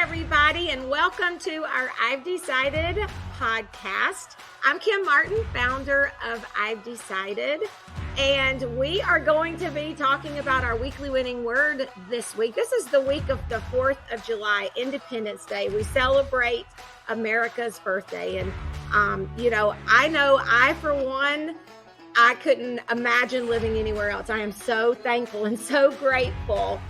everybody, and welcome to our I've Decided podcast. I'm Kim Martin, founder of I've Decided, and we are going to be talking about our weekly winning word this week. This is the week of the 4th of July, Independence Day. We celebrate America's birthday, and I, for one, I couldn't imagine living anywhere else. I am so thankful and so grateful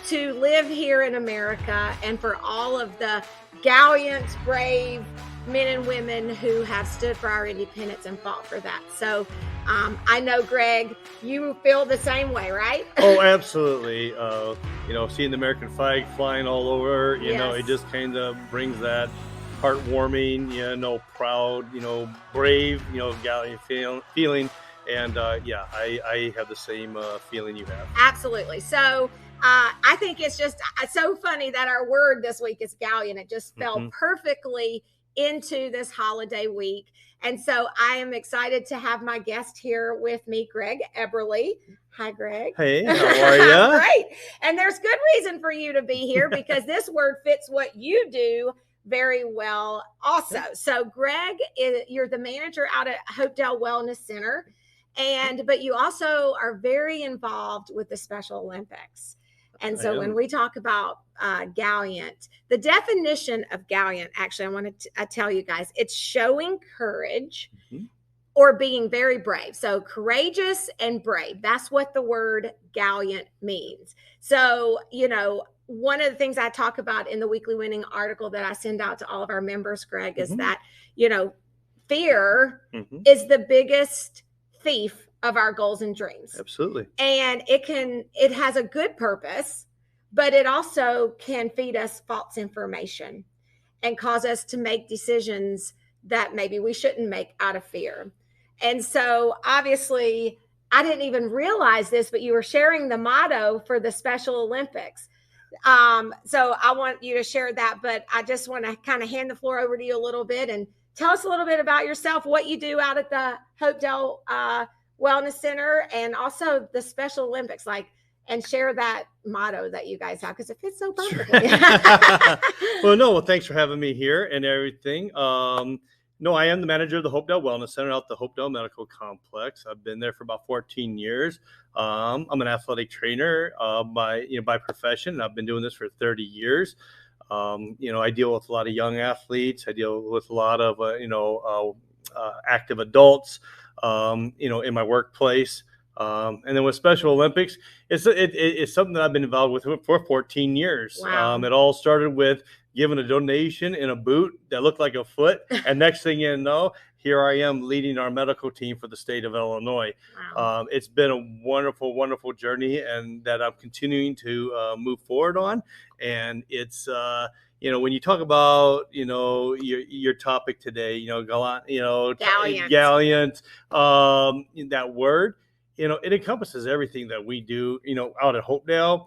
to live here in America and for all of the gallant, brave men and women who have stood for our independence and fought for that. So I know, Greg, you feel the same way, right? Oh, absolutely. Seeing the American flag flying all over, it just kind of brings that heartwarming, proud, brave, gallant feeling. And I have the same feeling you have. Absolutely. So I think it's just so funny that our word this week is gallant. It just fell perfectly into this holiday week. And so I am excited to have my guest here with me, Greg Eberle. Hi, Greg. Hey, how are you? Great. And there's good reason for you to be here because this word fits what you do very well also. So Greg, you're the manager out at Hopedale Wellness Center, but you also are very involved with the Special Olympics. And so when we talk about gallant, the definition of gallant, actually, I want to tell you guys, it's showing courage or being very brave. So courageous and brave, that's what the word gallant means. So, one of the things I talk about in the weekly winning article that I send out to all of our members, Greg, is that, fear is the biggest thief of our goals and dreams. Absolutely. And it has a good purpose, but it also can feed us false information and cause us to make decisions that maybe we shouldn't make out of fear. And so obviously I didn't even realize this, but you were sharing the motto for the Special Olympics. So I want you to share that, but I just want to kind of hand the floor over to you a little bit and tell us a little bit about yourself, what you do out at the Hopedale Wellness Center, and also the Special Olympics, and share that motto that you guys have because it fits so perfectly. Sure. Well, thanks for having me here and everything. I am the manager of the Hopedale Wellness Center out at the Hopedale Medical Complex. I've been there for about 14 years. I'm an athletic trainer by profession, and I've been doing this for 30 years. I deal with a lot of young athletes. I deal with a lot of active adults. In my workplace. And then with Special Olympics, it's something that I've been involved with for 14 years. Wow. It all started with giving a donation in a boot that looked like a foot. And next thing you know, here I am leading our medical team for the state of Illinois. Wow. It's been a wonderful, wonderful journey, and that I'm continuing to move forward on. And it's, when you talk about, your topic today, gallant, gallant, that word, it encompasses everything that we do, out at Hopedale,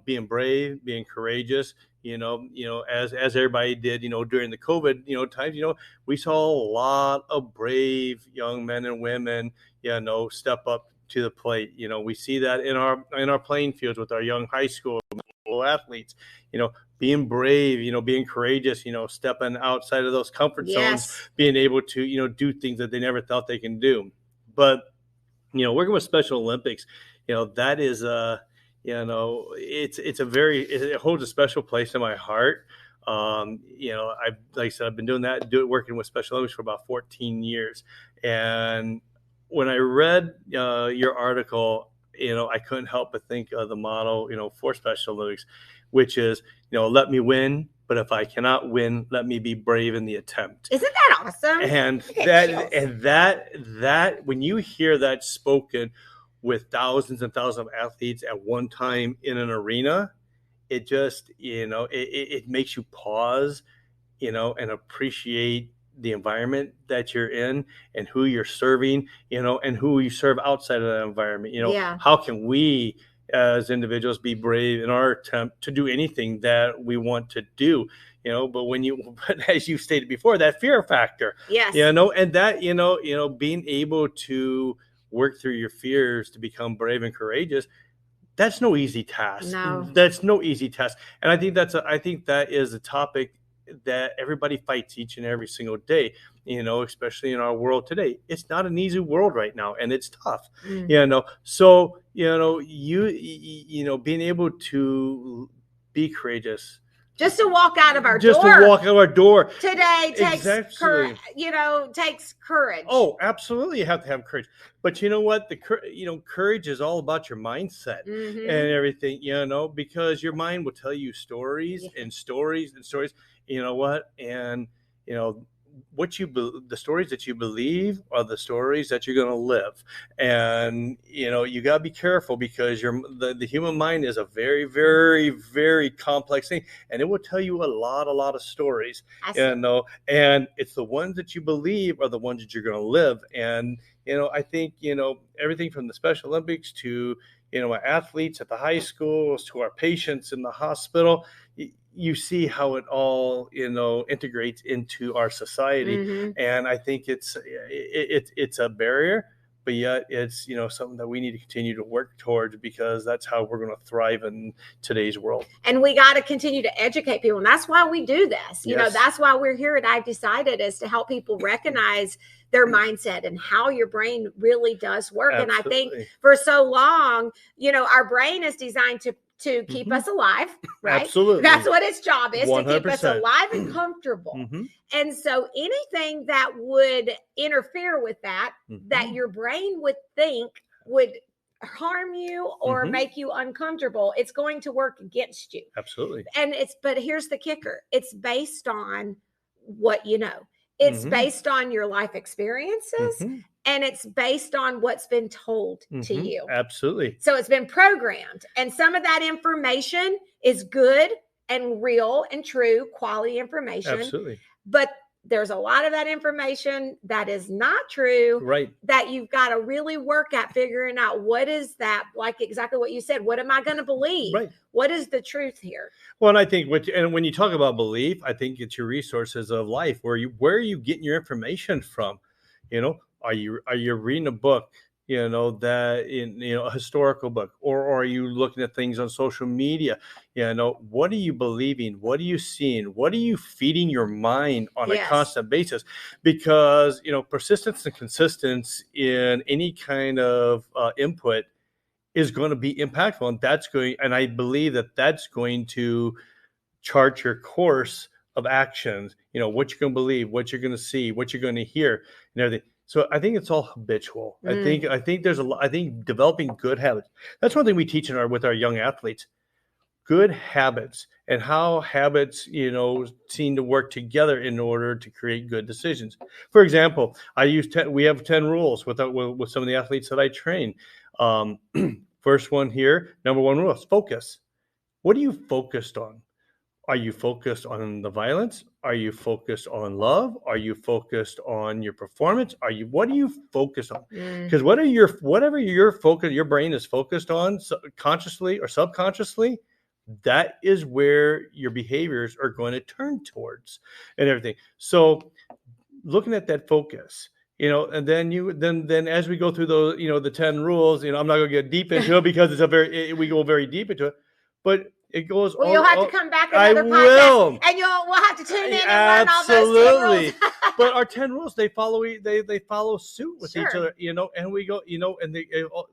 being brave, being courageous, as everybody did, during the COVID, times, we saw a lot of brave young men and women, step up to the plate. We see that in our playing fields with our young high school athletes, being brave, being courageous, stepping outside of those comfort zones, being able to, do things that they never thought they can do. But, working with Special Olympics, that is, it holds a special place in my heart. I've been doing that, working with Special Olympics for about 14 years. And when I read your article, I couldn't help but think of the motto, for Special Olympics, which is, let me win, but if I cannot win, let me be brave in the attempt. Isn't that awesome? And that when you hear that spoken with thousands and thousands of athletes at one time in an arena, it just, it makes you pause, and appreciate the environment that you're in and who you're serving, and who you serve outside of that environment. How can we as individuals be brave in our attempt to do anything that we want to do, but as you stated before, that fear factor, and that, being able to work through your fears to become brave and courageous, That's no easy task. No. That's no easy task. And I think that is a topic that everybody fights each and every single day, especially in our world today. It's not an easy world right now, and it's tough. So, being able to be courageous, just to walk out of our just door. to walk out of our door Today takes Exactly. takes courage. Oh, absolutely, you have to have courage. But you know what? Courage is all about your mindset Mhm. and everything. Because your mind will tell you stories and stories and stories. You know what? And the stories that you believe are the stories that you're going to live. And you got to be careful, because the human mind is a very, very, very complex thing, and it will tell you a lot of stories. And it's the ones that you believe are the ones that you're going to live. And I think everything from the Special Olympics to our athletes at the high schools to our patients in the hospital, you see how it all integrates into our society. Mhm. And I think it's a barrier, but yet it's something that we need to continue to work towards, because that's how we're going to thrive in today's world. And we got to continue to educate people, and that's why we do this. Yes. That's why we're here at I've Decided, is to help people recognize their mindset and how your brain really does work. Absolutely. And I think for so long, our brain is designed to keep us alive, right? Absolutely. That's what its job is, 100%. to keep us alive and comfortable. And so anything that would interfere with that, that your brain would think would harm you or make you uncomfortable, it's going to work against you. Absolutely. But here's the kicker. It's based on what you know. It's based on your life experiences, and it's based on what's been told to you. Absolutely. So it's been programmed, and some of that information is good and real and true, quality information. Absolutely. But there's a lot of that information that is not true, right? That you've got to really work at figuring out what is that, like exactly what you said. What am I going to believe? Right. What is the truth here? Well, and I think when you talk about belief, I think it's your resources of life. Where are you getting your information from? Are you reading a book? That in a historical book, or are you looking at things on social media? What are you believing? What are you seeing? What are you feeding your mind on a constant basis? Because persistence and consistency in any kind of input is going to be impactful, and I believe that's going to chart your course of actions. What you're going to believe, what you're going to see, what you're going to hear, and everything. So I think it's all habitual. I think there's I think developing good habits. That's one thing we teach with our young athletes. Good habits, and how habits, seem to work together in order to create good decisions. For example, we have 10 rules with some of the athletes that I train. First one here, number one rule is focus. What are you focused on? Are you focused on the violence? Are you focused on love? Are you focused on your performance? What are you focused on? Because whatever your brain is focused on, consciously or subconsciously, that is where your behaviors are going to turn towards and everything. So looking at that focus, and then as we go through those, the 10 rules, I'm not going to get deep into it because we go very deep into it, but it goes. Well, you'll have to come back another podcast, and we'll have to tune in and learn all those 10 rules. But our 10 rules, they follow suit with each other, and we go, and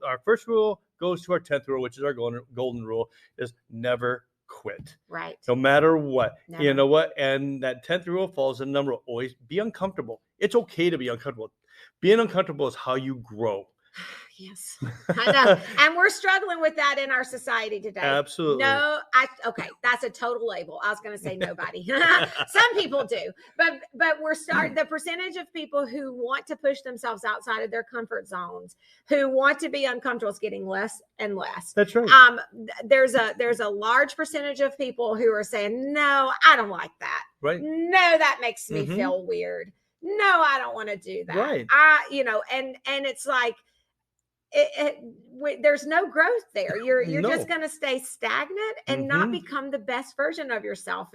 our first rule goes to our 10th rule, which is our golden rule, is never quit. Right. No matter what. Never. You know what? And that 10th rule falls in number, always be uncomfortable. It's okay to be uncomfortable. Being uncomfortable is how you grow. Yes, I know. And we're struggling with that in our society today. Absolutely. Okay, that's a total label. I was going to say nobody. Some people do, but the percentage of people who want to push themselves outside of their comfort zones, who want to be uncomfortable, is getting less and less. That's right. There's a large percentage of people who are saying, no, I don't like that. Right. No, that makes me feel weird. No, I don't want to do that. Right. And it's like, there's no growth there. You're just going to stay stagnant and not become the best version of yourself.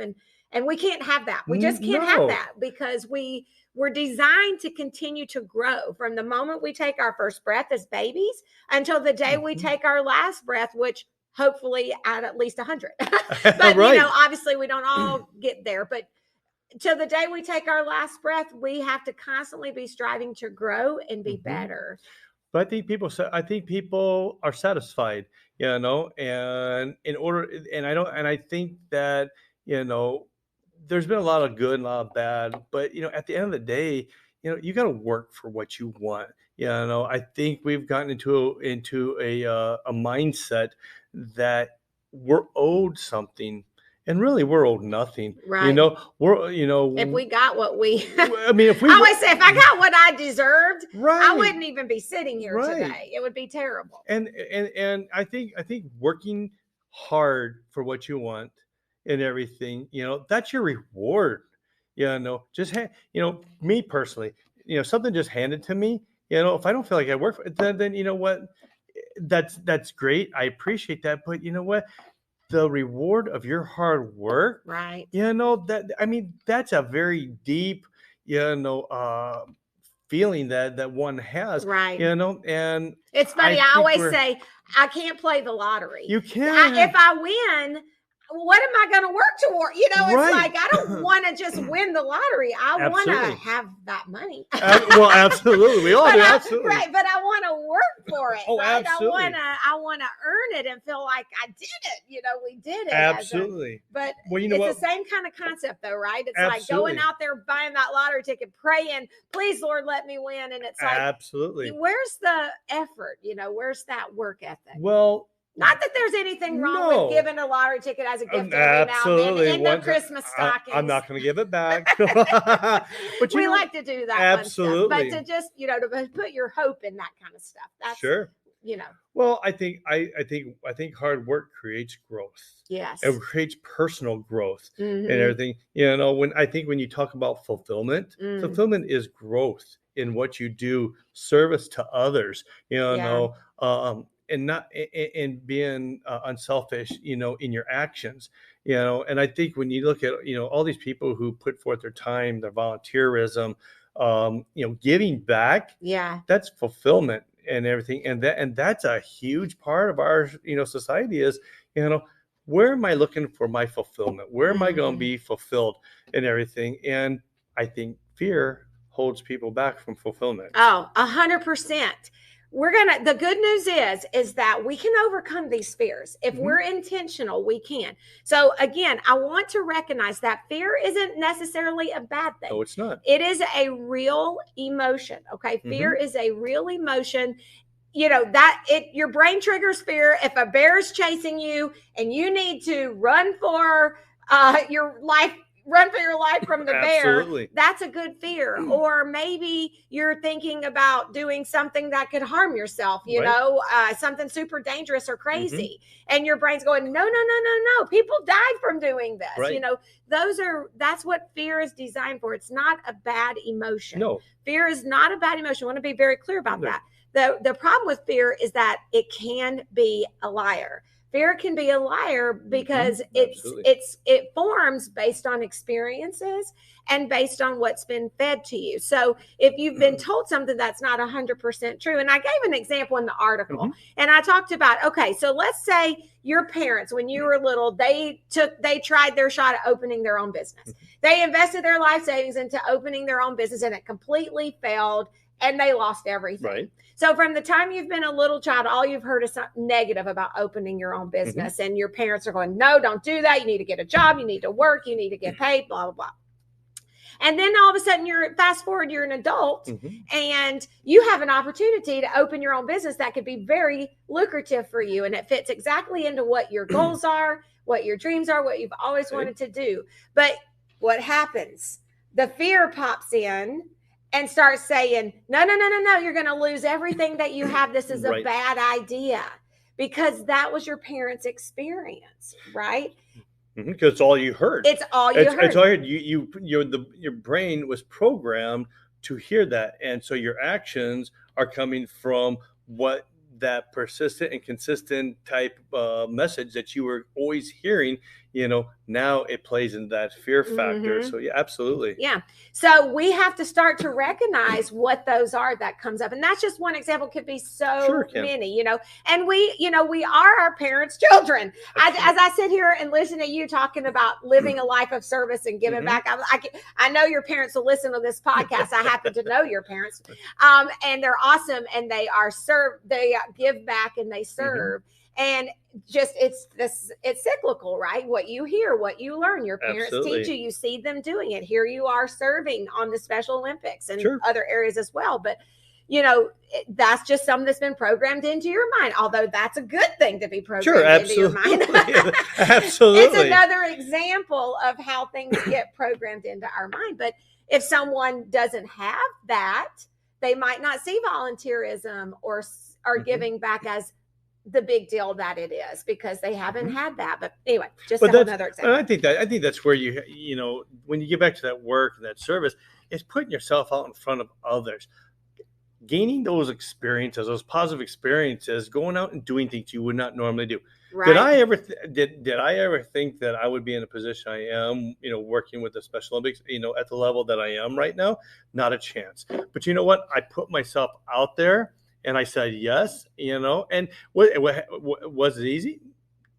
And we can't have that. We just can't have that, because we're designed to continue to grow from the moment we take our first breath as babies until the day we take our last breath, which hopefully at least 100. But Right. obviously we don't all get there, but till the day we take our last breath, we have to constantly be striving to grow and be better. But I think people are satisfied, and I think that, there's been a lot of good and a lot of bad, but at the end of the day, you got to work for what you want. I think we've gotten into a mindset that we're owed something, and really we're owed nothing. Right. If we got what I mean, if we I always say, if I got what I deserved, right, I wouldn't even be sitting here right today. It would be terrible. And I think working hard for what you want and everything, that's your reward. Just me personally, something just handed to me. If I don't feel like I work for it, then you know what, that's great. I appreciate that, but you know what? The reward of your hard work, right? That's a very deep, feeling that one has, right? And it's funny. I always say I can't play the lottery. You can't. If I win, what am I going to work toward? It's right. like I don't want to just win the lottery. I want to have that money. Well, absolutely, we all do. Absolutely, right. But I want to work for it. Oh, right? absolutely. I want to earn it and feel like I did it. We did it. Absolutely. But it's the same kind of concept, though, right? It's absolutely. like going out there buying that lottery ticket, praying, "Please, Lord, let me win." And it's like, absolutely. Where's the effort? Where's that work ethic? Well. Not that there's anything wrong with giving a lottery ticket as a gift every now and then in the Christmas stockings. I'm not going to give it back. But we like to do that. Absolutely. But to just, to put your hope in that kind of stuff. That's, sure. Well, I think hard work creates growth. Yes. It creates personal growth and everything. When you talk about fulfillment, fulfillment is growth in what you do, service to others, and not and being unselfish, in your actions, And I think when you look at, all these people who put forth their time, their volunteerism, giving back, that's fulfillment and everything. And that's a huge part of our, society is, where am I looking for my fulfillment? Where am I going to be fulfilled and everything? And I think fear holds people back from fulfillment. Oh, 100%. The good news is that we can overcome these fears. If we're intentional, we can. So again, I want to recognize that fear isn't necessarily a bad thing. No, it's not. It is a real emotion. Okay. Fear is a real emotion. Your brain triggers fear. If a bear is chasing you and you need to run for your life from the bear, that's a good fear. Or maybe you're thinking about doing something that could harm yourself, something super dangerous or crazy. And your brain's going, no, people died from doing this. Right. That's what fear is designed for. It's not a bad emotion. No. Fear is not a bad emotion. I want to be very clear about that. The problem with fear is that it can be a liar. Fear can be a liar because it forms based on experiences and based on what's been fed to you. So if you've been told something that's not 100% true, and I gave an example in the article, and I talked about, okay, so let's say your parents, when you were little, they tried their shot at opening their own business. They invested their life savings into opening their own business, and it completely failed, and they lost everything. Right. So from the time you've been a little child, all you've heard is something negative about opening your own business. And your parents are going, no, don't do that. You need to get a job. You need to work. You need to get paid, blah, blah, blah. And then all of a sudden you're an adult and you have an opportunity to open your own business that could be very lucrative for you. And it fits exactly into what your goals are, what your dreams are, what you've always wanted to do. But what happens? The fear pops in and start saying, no, you're going to lose everything that you have. This is a bad idea, because that was your parents' experience, right? Because it's all you heard. It's all you heard. It's all you heard. Your brain was programmed to hear that. And so your actions are coming from what that persistent and consistent type message that you were always hearing now it plays in that fear factor. Mm-hmm. So yeah, absolutely. Yeah. So we have to start to recognize what those are that comes up. And that's just one example. Could be so many, and we are our parents' children. As I sit here and listen to you talking about living a life of service and giving back, I know your parents will listen to this podcast. I happen to know your parents, and they're awesome, and they give back and they serve. And just it's cyclical, right? What you hear, what you learn, your parents teach you, you see them doing it. Here you are serving on the Special Olympics and other areas as well. But that's just something that's been programmed into your mind, although that's a good thing to be programmed into your mind. Absolutely. It's another example of how things get programmed into our mind. But if someone doesn't have that, they might not see volunteerism or giving back as the big deal that it is, because they haven't had that. But anyway, just another example. I think that's where when you get back to that work and that service, is putting yourself out in front of others, gaining those experiences, those positive experiences, going out and doing things you would not normally do. Right. Did I ever think that I would be in a position I am, working with the Special Olympics, at the level that I am right now? Not a chance. But you know what? I put myself out there. And I said yes, and was it easy?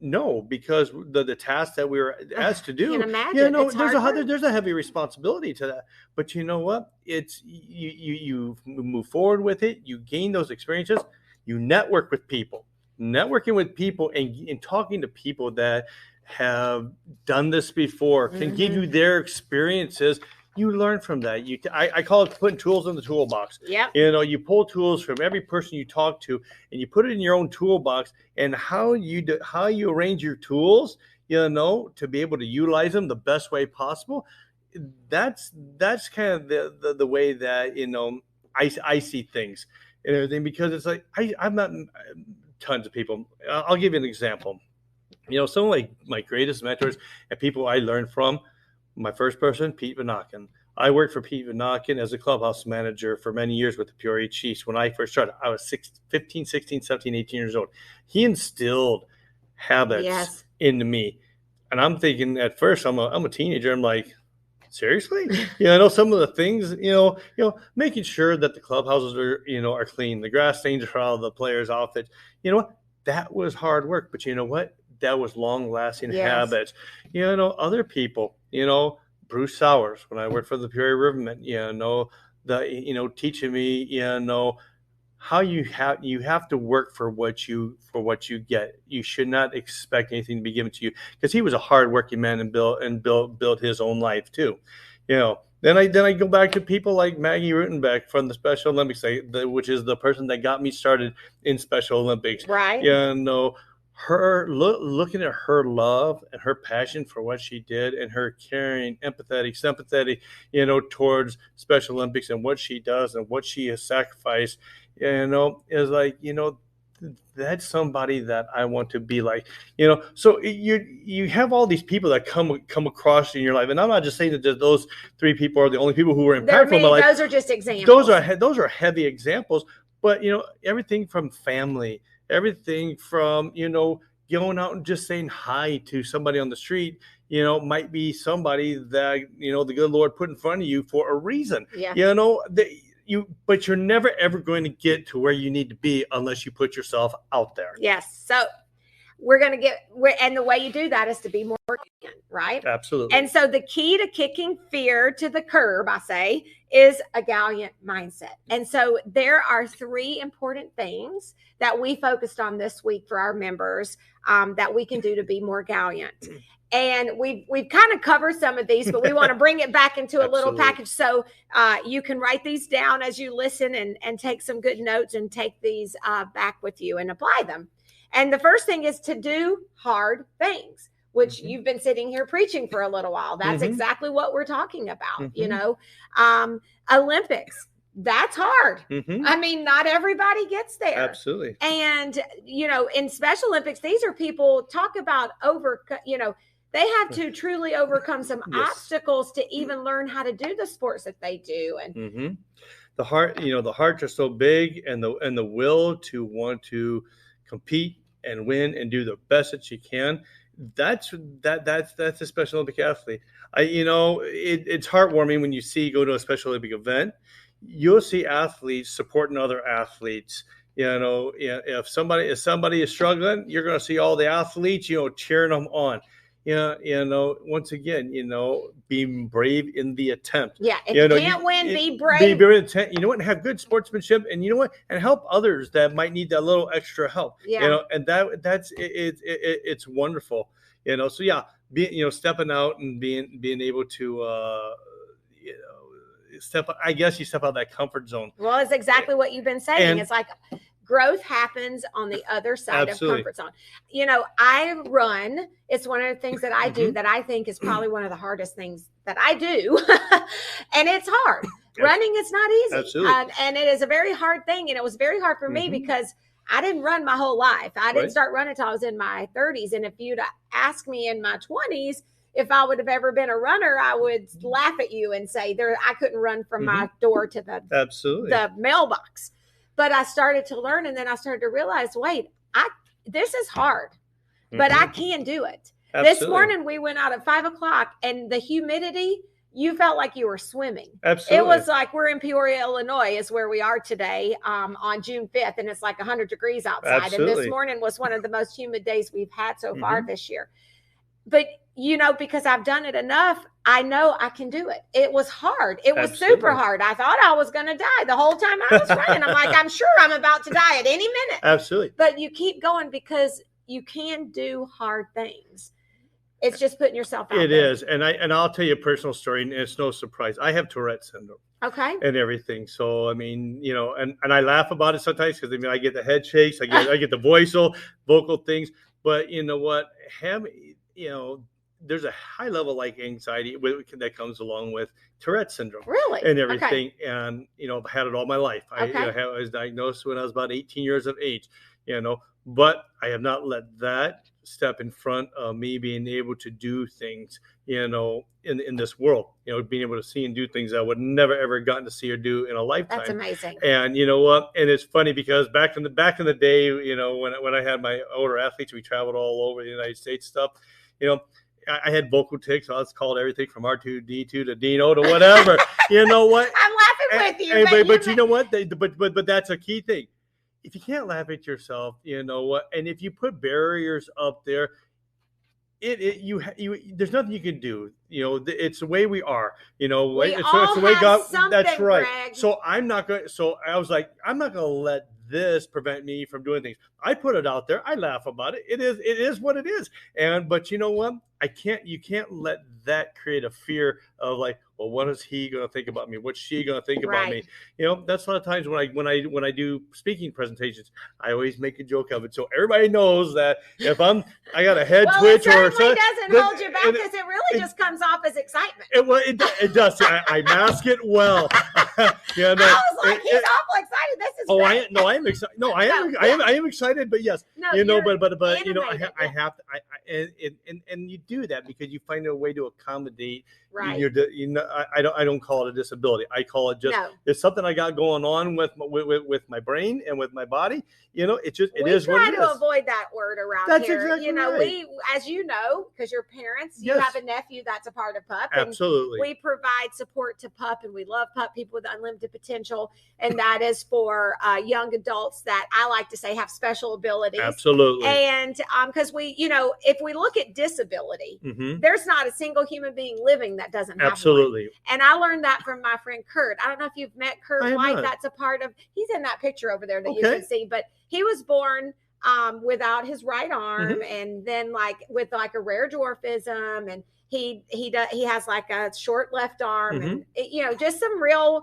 No, because the task that we were asked to do, there's a heavy responsibility to that. But you know what? It's you move forward with it. You gain those experiences. You network with people, networking with people, and talking to people that have done this before can give you their experiences. You learn from that. I call it putting tools in the toolbox. Yeah. You pull tools from every person you talk to, and you put it in your own toolbox. And how you arrange your tools, to be able to utilize them the best way possible. That's kind of the way that I see things and everything, because it's like I've met tons of people. I'll give you an example. Some of my greatest mentors and people I learned from. My first person, Pete Vanaken. I worked for Pete Vanaken as a clubhouse manager for many years with the Peoria Chiefs. When I first started, I was 15, 16, 17, 18 years old. He instilled habits into me. And I'm thinking at first, I'm a teenager. I'm like, seriously? Some of the things, making sure that the clubhouses are clean. The grass stains are out of the players' outfits. That was hard work. But you know what? That was long-lasting habits. Other people, Bruce Sowers, when I worked for the Peoria Rivermen, teaching me, how you have to work for what you get. You should not expect anything to be given to you, because he was a hard-working man and built his own life too. Then I go back to people like Maggie Rutenbeck from the Special Olympics, which is the person that got me started in Special Olympics. Right. Her looking at her love and her passion for what she did, and her caring, empathetic, sympathetic, towards Special Olympics and what she does and what she has sacrificed, is like, that's somebody that I want to be like, So you have all these people that come across in your life, and I'm not just saying that those three people are the only people who were impactful in my life. Those are just examples. Those are heavy examples, but everything from family. Everything from, going out and just saying hi to somebody on the street, might be somebody that, the good Lord put in front of you for a reason. Yeah. But you're never, ever going to get to where you need to be unless you put yourself out there. Yes. So and the way you do that is to be more gallant, right? Absolutely. And so the key to kicking fear to the curb, I say, is a gallant mindset. And so there are 3 important things that we focused on this week for our members that we can do to be more gallant. And we've kind of covered some of these, but we want to bring it back into a little package. So you can write these down as you listen and take some good notes and take these back with you and apply them. And the first thing is to do hard things, which you've been sitting here preaching for a little while. That's exactly what we're talking about. Olympics, that's hard. I mean, not everybody gets there. Absolutely. And, in Special Olympics, these are people talk about they have to truly overcome some obstacles to even learn how to do the sports that they do. And the hearts are so big, and the will to want to compete and win and do the best that you can. that's a Special Olympic athlete. It's heartwarming when you go to a Special Olympic event. You'll see athletes supporting other athletes. If somebody is struggling, you're going to see all the athletes, cheering them on. Once again, being brave in the attempt. Yeah, if you can't win, be brave. Be brave. And have good sportsmanship, and and help others that might need that little extra help. Yeah. And it's wonderful. So yeah, stepping out and being able to I guess you step out of that comfort zone. Well, it's exactly what you've been saying. It's like growth happens on the other side of comfort zone. I run. It's one of the things that I do that I think is probably one of the hardest things that I do. And it's hard. Running is not easy. Absolutely. And it is a very hard thing. And it was very hard for me because I didn't run my whole life. I didn't start running until I was in my 30s. And if you'd asked me in my 20s, if I would have ever been a runner, I would laugh at you and say I couldn't run from my door to the mailbox. But I started to learn, and then I started to realize, wait, this is hard, but I can do it. Absolutely. This morning we went out at 5:00, and the humidity, you felt like you were swimming. Absolutely. It was like we're in Peoria, Illinois, is where we are today on June 5th, and it's like 100 degrees outside. Absolutely. And this morning was one of the most humid days we've had so far this year. But, because I've done it enough, I know I can do it. It was hard. It was super hard. I thought I was going to die the whole time I was running. I'm like, I'm sure I'm about to die at any minute. Absolutely. But you keep going because you can do hard things. It's just putting yourself out there. It is. And I'll tell you a personal story, and it's no surprise. I have Tourette syndrome. Okay. And everything. So, and I laugh about it sometimes because, I get the head shakes. I get the vocal things. But you know what? There's a high level anxiety that comes along with Tourette syndrome. Really? And everything. Okay. And, I've had it all my life. Okay. I was diagnosed when I was about 18 years of age, but I have not let that step in front of me being able to do things, in this world, being able to see and do things I would never, ever gotten to see or do in a lifetime. That's amazing. And you know what? And it's funny because back in the day, when I had my older athletes, we traveled all over the United States stuff, I had vocal tics. So I was called everything from R2D2 to Dino to whatever. You know what? I'm laughing with you. But you know what? But that's a key thing. If you can't laugh at yourself, you know what? And if you put barriers up there, there's nothing you can do. It's the way we are. It's the way God. That's right. Greg. So I'm not going. So I was like, I'm not going to let this prevent me from doing things. I put it out there. I laugh about it. It is what it is. But you know what? You can't let that create a fear of well, what is he going to think about me? What's she going to think about me? That's a lot of times when I do speaking presentations, I always make a joke of it. So everybody knows that if I got a head twitch or something. It doesn't hold you back because it really just comes off as excitement. It does. I mask it well. I was like, he's awful excited. This is great. I am excited. No, I am excited, but yes, but I have to, and you do that because you find a way to accommodate. Right. I don't call it a disability. I call it just it's something I got going on with my brain and with my body. It is what it is. We try to avoid that word around that's here. Exactly right. We, as you know, because your parents, you have a nephew that's a part of PUP. Absolutely. And we provide support to PUP, and we love PUP, people with unlimited potential, and that is for young adults that I like to say have special abilities. Absolutely. And because if we look at disability, there's not a single human being living that doesn't have absolutely one. And I learned that from my friend Kurt. I don't know if you've met Kurt White. That's a part of. He's in that picture over there that you can see, but he was born without his right arm, and then with a rare dwarfism, and he has a short left arm, and just some real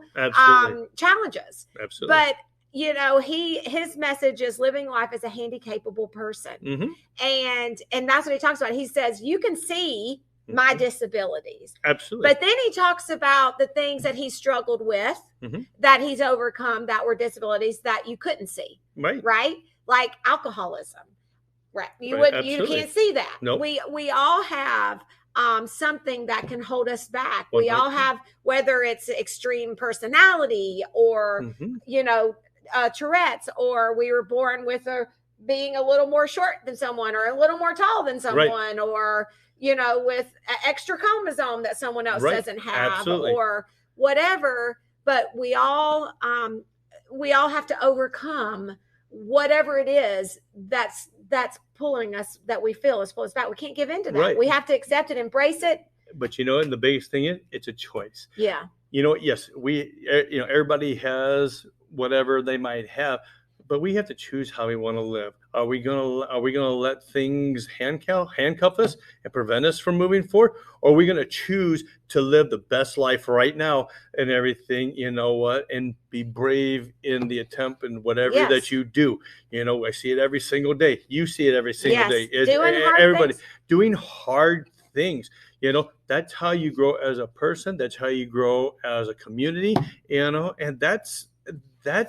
challenges. Absolutely. But his message is living life as a handicapable person, and that's what he talks about. He says you can see my disabilities. Absolutely. But then he talks about the things that he struggled with, that he's overcome, that were disabilities that you couldn't see. Right? Like alcoholism. Right. You can't see that. Nope. We all have something that can hold us back. We all have, whether it's extreme personality or Tourette's, or we were born with a being a little more short than someone, or a little more tall than someone, or, with an extra chromosome that someone else doesn't have, Absolutely. or whatever. But we all have to overcome whatever it is that's pulling us, that we feel is pulling us back. We can't give in to that. Right. We have to accept it, embrace it. But and the biggest thing is, it's a choice. Yeah. Yes, everybody has whatever they might have, but we have to choose how we want to live. Are we gonna let things handcuff us and prevent us from moving forward? Or are we gonna choose to live the best life right now and everything, and be brave in the attempt and whatever that you do? I see it every single day. You see it every single day. Everybody doing hard things. That's how you grow as a person. That's how you grow as a community, and that's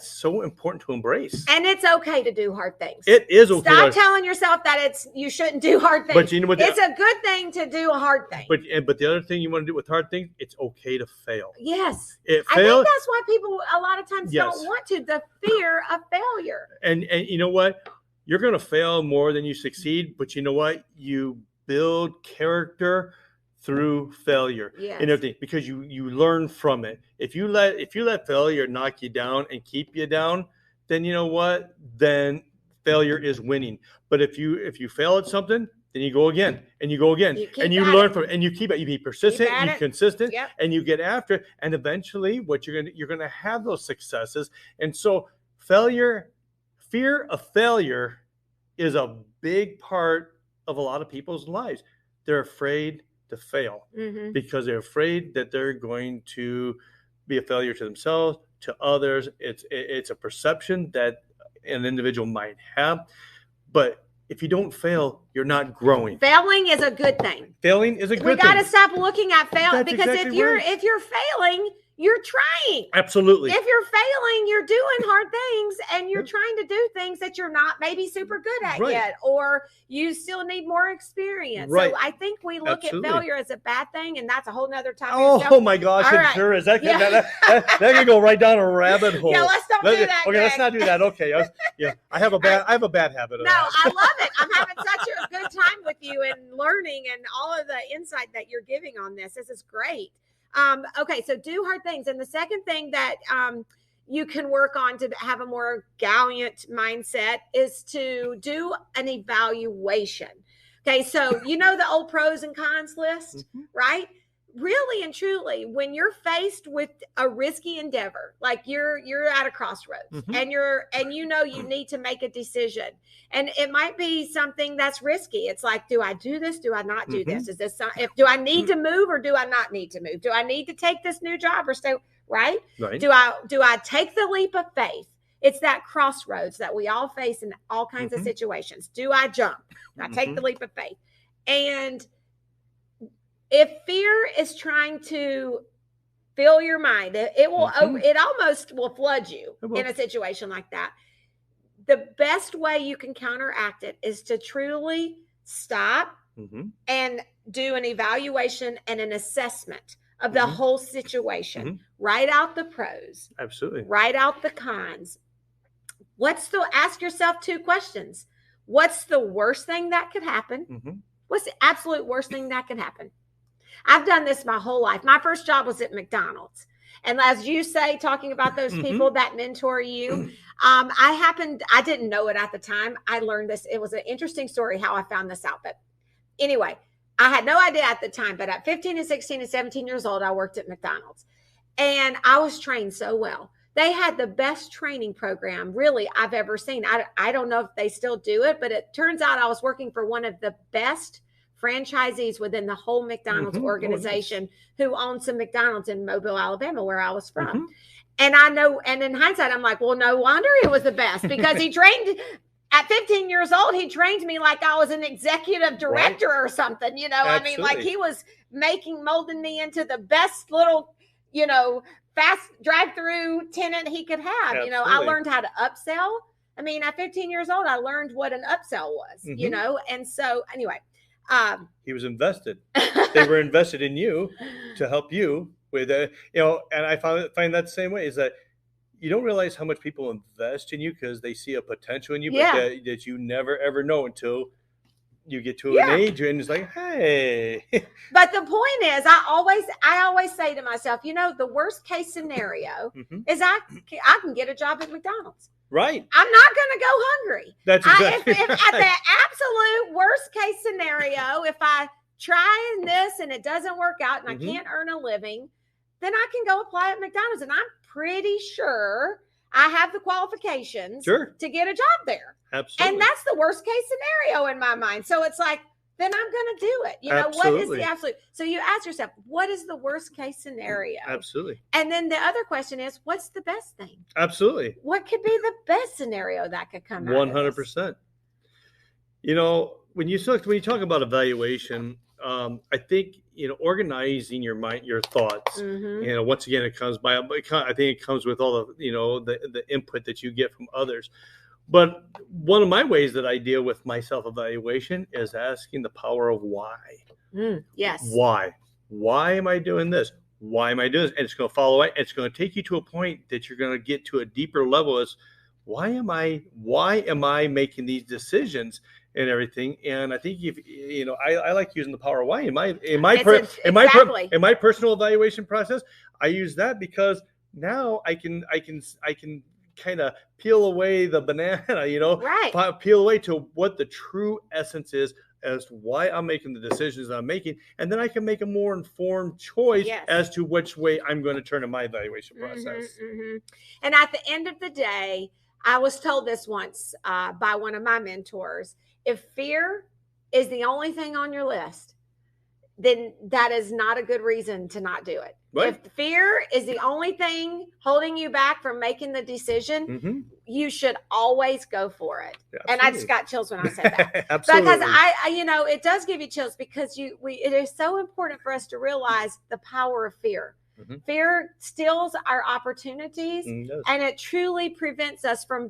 so important to embrace. And it's okay to do hard things. It is okay. Stop telling yourself that you shouldn't do hard things. But it's a good thing to do a hard thing. But the other thing you want to do with hard things, it's okay to fail. Yes. I think that's why people a lot of times don't want to. The fear of failure. And you know what? You're going to fail more than you succeed. But you know what? You build character through failure and everything, because you learn from it. If you let failure knock you down and keep you down, then you know what? Then failure is winning. But if you fail at something, then you go again and you go again and you learn from it, and you keep it. You be persistent, you consistent, and you get after it. And eventually, you're gonna have those successes. And so fear of failure is a big part of a lot of people's lives. They're afraid to fail because they're afraid that they're going to be a failure to themselves, to others. It's a perception that an individual might have, but if you don't fail, you're not growing. Failing is a good thing. Failing is a good thing. We got to stop looking at failing, because exactly if you're failing, you're trying. Absolutely. If you're failing, you're doing hard things, and you're trying to do things that you're not maybe super good at yet, or you still need more experience. So I think we look at failure as a bad thing, and that's a whole nother topic. Oh my gosh, it sure is. That can go right down a rabbit hole. Yeah, let's don't do that. Okay, let's not do that. Okay, I have a bad habit of that. I love it. I'm having such a good time with you and learning, and all of the insight that you're giving on this. This is great. Okay, so do hard things. And the second thing that you can work on to have a more gallant mindset is to do an evaluation. Okay, so the old pros and cons list, right? Really and truly, when you're faced with a risky endeavor, like you're at a crossroads, and you need to make a decision, and it might be something that's risky. It's like, do I do this? Do I not do this? Is this do I need to move, or do I not need to move? Do I need to take this new job, or stay? Right? Do I take the leap of faith? It's that crossroads that we all face in all kinds of situations. Do I jump? Do I take the leap of faith? And if fear is trying to fill your mind, it almost will flood you in a situation like that. The best way you can counteract it is to truly stop and do an evaluation and an assessment of the whole situation. Write out the pros. Absolutely. Write out the cons. Ask yourself 2 questions. What's the worst thing that could happen? What's the absolute worst thing that could happen? I've done this my whole life. My first job was at McDonald's. And as you say, talking about those people that mentor you, I didn't know it at the time. I learned this. It was an interesting story how I found this out. But anyway, I had no idea at the time, but at 15 and 16 and 17 years old, I worked at McDonald's, and I was trained so well. They had the best training program really I've ever seen. I don't know if they still do it, but it turns out I was working for one of the best franchisees within the whole McDonald's organization, who owned some McDonald's in Mobile, Alabama, where I was from. And I know, and in hindsight, I'm like, well, no wonder it was the best, because he trained at 15 years old. He trained me like I was an executive director or something, Absolutely. I mean, like he was molding me into the best little, fast drive-through tenant he could have. Absolutely. I learned how to upsell. I mean, at 15 years old, I learned what an upsell was, and so anyway, he was invested. They were invested in you to help you with and I find that the same way, is that you don't realize how much people invest in you because they see a potential in you, Yeah. but that you never ever know until you get to an Yeah. age and it's like, hey. But the point is, I always say to myself, the worst case scenario is I can get a job at McDonald's. Right. I'm not going to go hungry. That's exactly if right. At the absolute worst case scenario, if I try this and it doesn't work out and I can't earn a living, then I can go apply at McDonald's. And I'm pretty sure I have the qualifications to get a job there. Absolutely. And that's the worst case scenario in my mind. So it's like, then I'm going to do it. What is the absolute? So you ask yourself, what is the worst case scenario? Absolutely. And then the other question is, what's the best thing? Absolutely. What could be the best scenario that could come out? 100%. When you talk about evaluation, I think organizing your mind, your thoughts. Once again, it comes by. I think it comes with all the input that you get from others. But one of my ways that I deal with my self-evaluation is asking the power of why. Yes. Why? Why am I doing this? Why am I doing this? And it's going to follow it. It's going to take you to a point that you're going to get to a deeper level. As why am I making these decisions and everything? And I think I like using the power of why in my personal evaluation process. I use that because now I can kind of peel away the banana, peel away to what the true essence is as to why I'm making the decisions that I'm making. And then I can make a more informed choice as to which way I'm going to turn in my evaluation process. And at the end of the day, I was told this once by one of my mentors, if fear is the only thing on your list, then that is not a good reason to not do it. Right. If fear is the only thing holding you back from making the decision, you should always go for it. Absolutely. And I just got chills when I said that. Absolutely. Because I it does give you chills because it is so important for us to realize the power of fear. Fear steals our opportunities and it truly prevents us from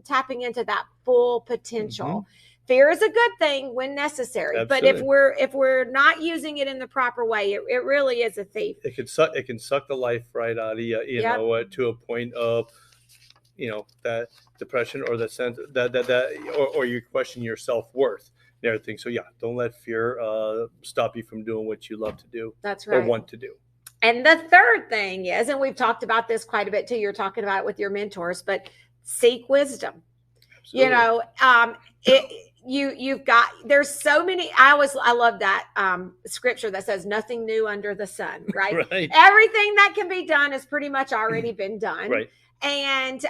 tapping into that full potential. Fear is a good thing when necessary, Absolutely. but if we're not using it in the proper way, it really is a thief. It can suck the life right out of you, to a point of, that depression or the sense or you question your self-worth and everything. So don't let fear stop you from doing what you love to do. That's right. Or want to do. And the third thing is, and we've talked about this quite a bit too. You're talking about it with your mentors, but seek wisdom. Absolutely. You've got, there's so many, I love that scripture that says nothing new under the sun, right? Right. Everything that can be done has pretty much already been done. Right. And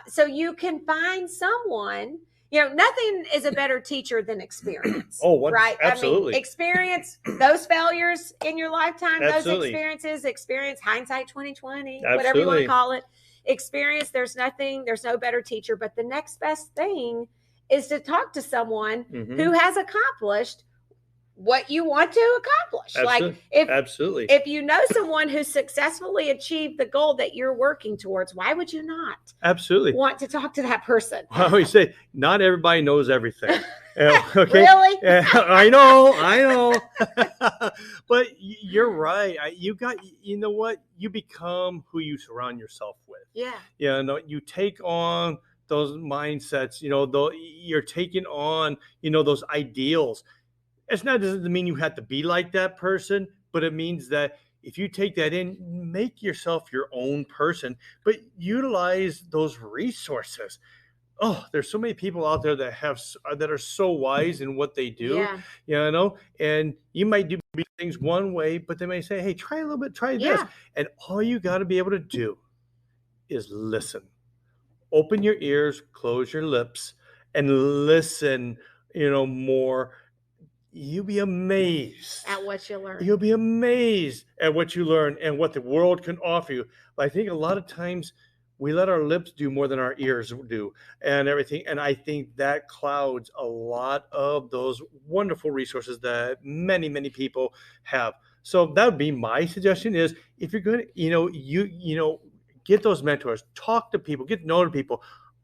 so you can find someone, nothing is a better teacher than experience. Right? Absolutely. Experience those failures in your lifetime, Absolutely. those experience, hindsight 2020, Absolutely. whatever you want to call it. Experience, there's no better teacher, but the next best thing is to talk to someone who has accomplished what you want to accomplish. Absolutely. If you know someone who successfully achieved the goal that you're working towards, why would you not want to talk to that person? I always say, not everybody knows everything. Okay. Really? I know. But you're right. You become who you surround yourself with. Yeah. You take on those mindsets, you're taking on, those ideals. Doesn't mean you have to be like that person, but it means that if you take that in, make yourself your own person, but utilize those resources. Oh, there's so many people out there that are so wise in what they do, and you might do things one way, but they may say, hey, try a little bit, try this. And all you got to be able to do is listen. Open your ears, close your lips, and listen, more. You'll be amazed at what you learn. You'll be amazed at what you learn and what the world can offer you. But I think a lot of times we let our lips do more than our ears do and everything. And I think that clouds a lot of those wonderful resources that many, many people have. So that would be my suggestion is if you're going to, get those mentors, talk to people, get to know people,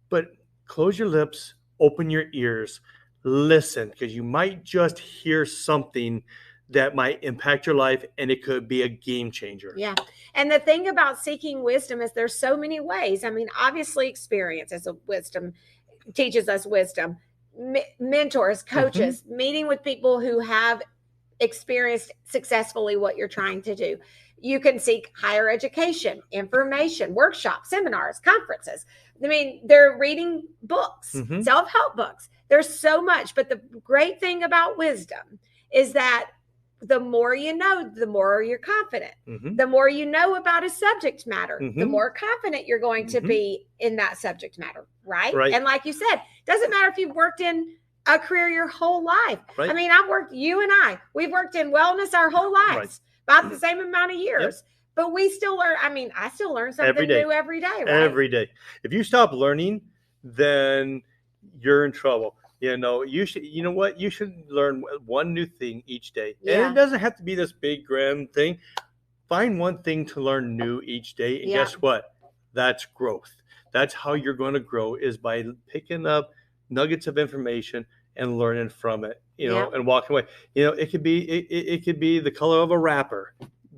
but close your lips, open your ears, listen, because you might just hear something that might impact your life, and it could be a game changer. Yeah. And the thing about seeking wisdom is there's so many ways. I mean, obviously experience is a wisdom, teaches us wisdom. Mentors, coaches, meeting with people who have experienced successfully what you're trying to do. You can seek higher education, information, workshops, seminars, conferences. I mean, they're reading books, self-help books. There's so much. But the great thing about wisdom is that the more you know, the more you're confident. The more you know about a subject matter, the more confident you're going to be in that subject matter, right? And like you said, doesn't matter if you've worked in a career your whole life. I mean, we've worked in wellness our whole lives, about the same amount of years. But we still learn. I mean, I still learn something new every day, right? Every day. If you stop learning, then you're in trouble. You know, you should learn one new thing each day. And it doesn't have to be this big grand thing. Find one thing to learn new each day. And guess what? That's growth. That's how you're going to grow, is by picking up nuggets of information and learning from it, and walking away. It could be the color of a wrapper,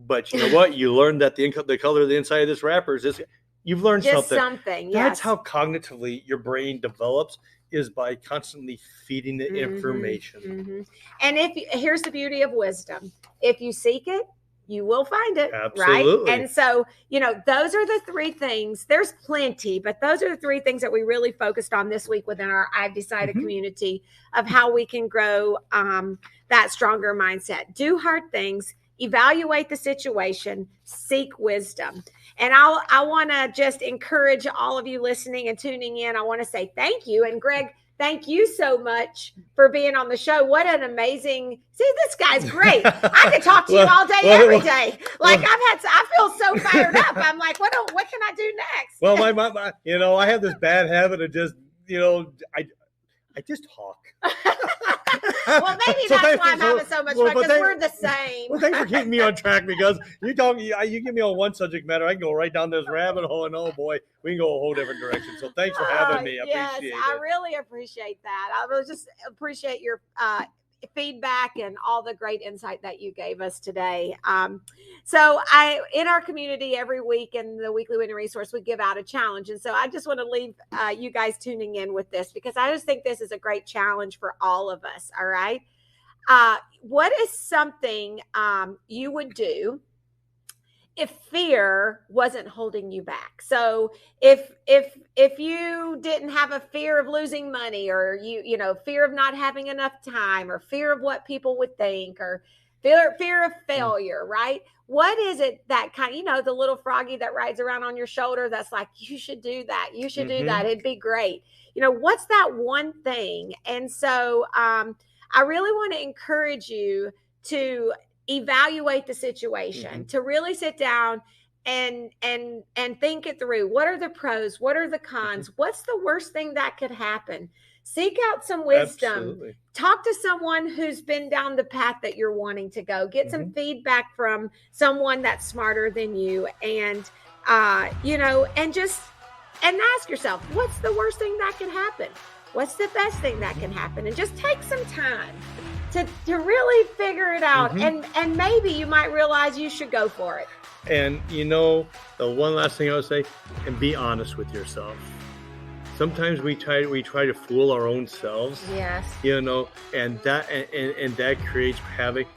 but you know what? You learned that the color of the inside of this wrapper is this. You've learned something. That's how cognitively your brain develops, is by constantly feeding the information. And here's the beauty of wisdom. If you seek it, you will find it. Absolutely. Right? And so, those are the three things. There's plenty, but those are the three things that we really focused on this week within our I've Decided community of how we can grow that stronger mindset. Do hard things, evaluate the situation, seek wisdom. And I want to just encourage all of you listening and tuning in. I want to say thank you. And Greg, thank you so much for being on the show. What an amazing, this guy's great. I could talk to you all day, every day. Like I feel so fired up. I'm like, what can I do next? Well, I have this bad habit of just, I just talk. Well, maybe that's why I'm having so much fun, because we're the same. Well, thanks for keeping me on track, because you get me on one subject matter, I can go right down this rabbit hole, and oh boy, we can go a whole different direction. So thanks for having me. I appreciate it. I really appreciate that. I will just appreciate your feedback and all the great insight that you gave us today. So in our community every week in the weekly winning resource, we give out a challenge. And so I just want to leave you guys tuning in with this, because I just think this is a great challenge for all of us. All right. What is something you would do if fear wasn't holding you back? So if you didn't have a fear of losing money, or fear of not having enough time, or fear of what people would think, or fear of failure, right? What is it that the little froggy that rides around on your shoulder that's like, you should do that. You should do that. It'd be great. What's that one thing? And so I really want to encourage you to evaluate the situation, to really sit down and think it through. What are the pros? What are the cons? What's the worst thing that could happen? Seek out some wisdom. Absolutely. Talk to someone who's been down the path that you're wanting to go. Get some feedback from someone that's smarter than you, and and ask yourself, what's the worst thing that can happen? What's the best thing that can happen? And just take some time to really figure it out. And maybe you might realize you should go for it. And the one last thing I would say, and be honest with yourself. Sometimes we try to fool our own selves. Yes. And that creates havoc.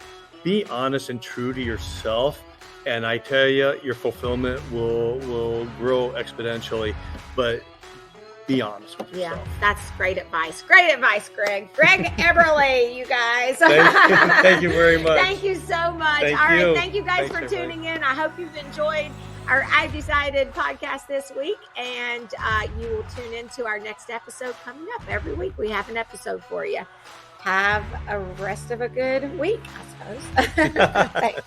Be honest and true to yourself, and I tell you, your fulfillment will grow exponentially. But be honest with yourself. Yeah, that's great advice. Great advice, Greg. Greg Eberle, you guys. Thank you very much. Thank you so much. All right, thank you guys for tuning in. I hope you've enjoyed our I've Decided podcast this week, and you will tune into our next episode coming up. Every week we have an episode for you. Have a rest of a good week, I suppose. Thanks.